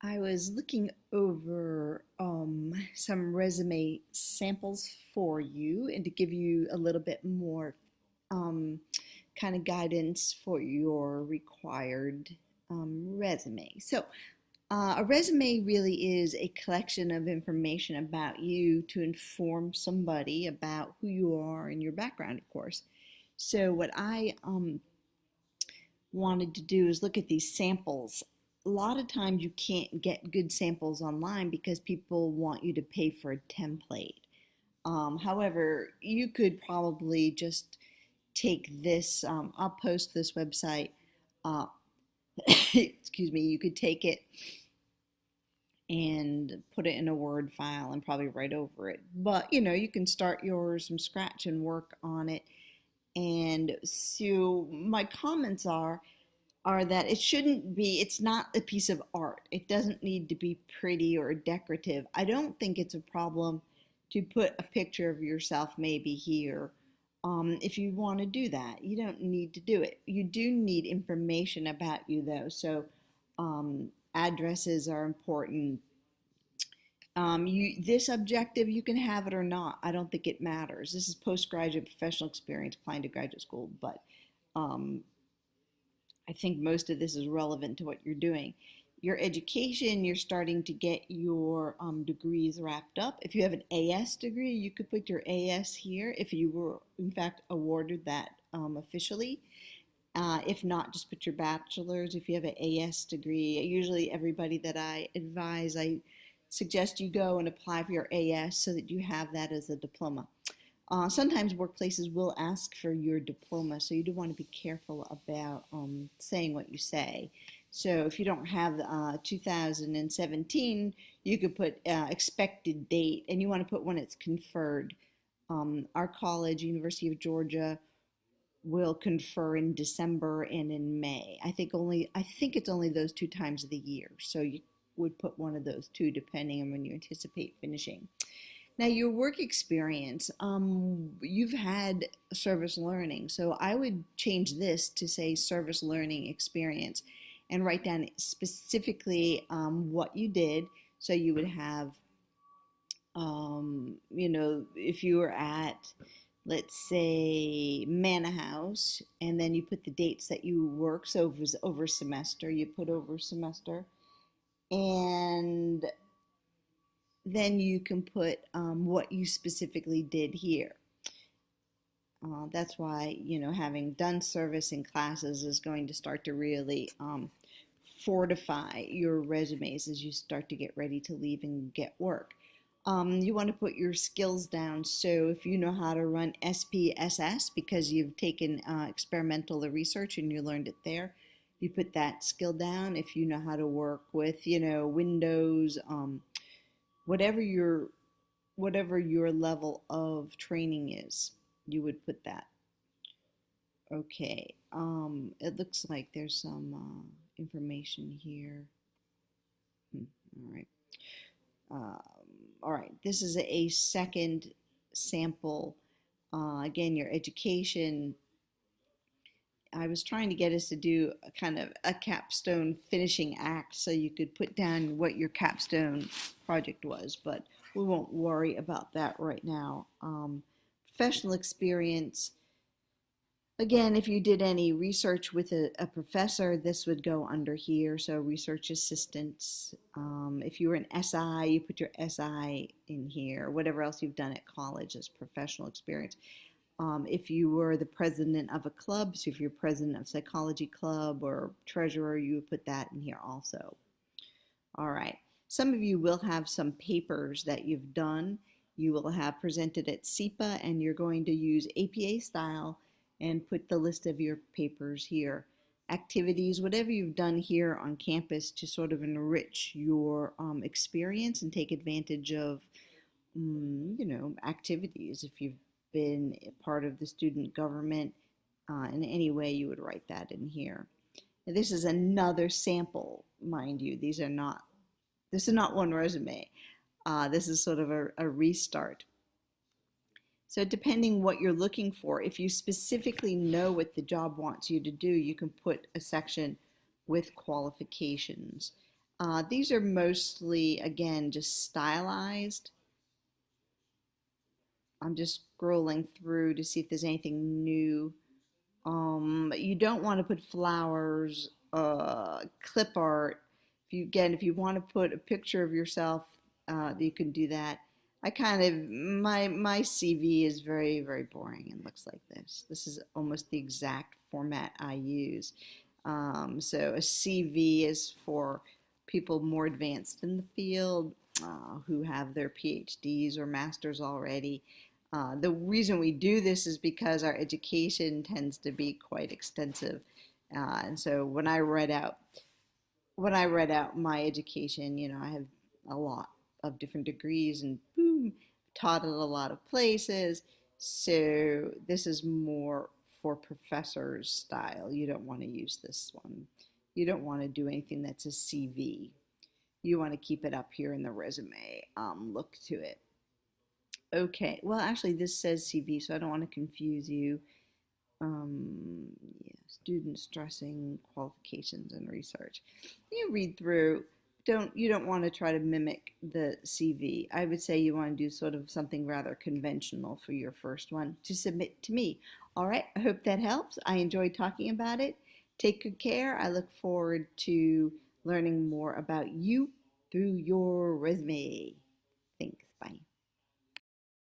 I was looking over some resume samples for you and to give you a little bit more um, kind of guidance for your required resume. A resume really is a collection of information about you to inform somebody about who you are and your background, of course. So, what I wanted to do is look at these samples. A lot of times you can't get good samples online because people want you to pay for a template. However, you could probably just take this, I'll post this website, uh, excuse me, you could take it and put it in a Word file and probably write over it. But, you can start yours from scratch and work on it. And so my comments are that it's not a piece of art. It doesn't need to be pretty or decorative. I don't think it's a problem to put a picture of yourself maybe here. If you want to do that, you don't need to do it. You do need information about you though. So addresses are important. This objective, you can have it or not. I don't think it matters. This is postgraduate professional experience applying to graduate school, but um, I think most of this is relevant to what you're doing. Your education, you're starting to get your degrees wrapped up. If you have an AS degree, you could put your AS here if you were, in fact, awarded that officially. If not, just put your bachelor's if you have an AS degree. Usually, everybody that I advise, I suggest you go and apply for your AS so that you have that as a diploma. Sometimes workplaces will ask for your diploma, so you do want to be careful about saying what you say. So if you don't have 2017, you could put expected date, and you want to put when it's conferred. Our college, University of Georgia, will confer in December and in May. I think it's only those two times of the year, so you would put one of those two depending on when you anticipate finishing. Now, your work experience, you've had service learning, so I would change this to say service learning experience and write down specifically what you did. So you would have, if you were at, let's say, Manor House, and then you put the dates that you work, so if it was over semester, you put over semester, and then you can put what you specifically did here. That's why, having done service in classes is going to start to really fortify your resumes as you start to get ready to leave and get work. You want to put your skills down. So if you know how to run SPSS because you've taken experimental research and you learned it there, you put that skill down. If you know how to work with, Windows, whatever your level of training is, you would put that. Okay, it looks like there's some information here. All right. Um, all right, this is a second sample. Again, your education. I was trying to get us to do a kind of a capstone finishing act so you could put down what your capstone project was, but we won't worry about that right now. Professional experience. Again, if you did any research with a professor, this would go under here. So research assistants. If you were an SI, you put your SI in here. Whatever else you've done at college is professional experience. If you were the president of a club, so if you're president of psychology club or treasurer, you would put that in here also. All right. Some of you will have some papers that you've done. You will have presented at SEPA, and you're going to use APA style and put the list of your papers here. Activities, whatever you've done here on campus to sort of enrich your experience and take advantage of, activities. If you've been part of the student government in any way, you would write that in here. Now, this is another sample, mind you. This is not one resume. This is sort of a restart. So depending what you're looking for, if you specifically know what the job wants you to do, you can put a section with qualifications. These are mostly, again, just stylized. I'm just scrolling through to see if there's anything new. You don't want to put flowers, clip art. If you want to put a picture of yourself, you can do that. My CV is very, very boring and looks like this. This is almost the exact format I use. So a CV is for people more advanced in the field, who have their PhDs or masters already. The reason we do this is because our education tends to be quite extensive, and so when I read out my education, I have a lot of different degrees and boom, taught at a lot of places. So this is more for professors style. You don't want to use this one. You don't want to do anything that's a CV. You want to keep it up here in the resume look to it. Okay, well, actually, this says CV, so I don't want to confuse you. Um, yeah, student stressing qualifications and research. You read through. You don't want to try to mimic the CV. I would say you want to do sort of something rather conventional for your first one to submit to me. All right, I hope that helps. I enjoyed talking about it. Take good care. I look forward to learning more about you through your resume.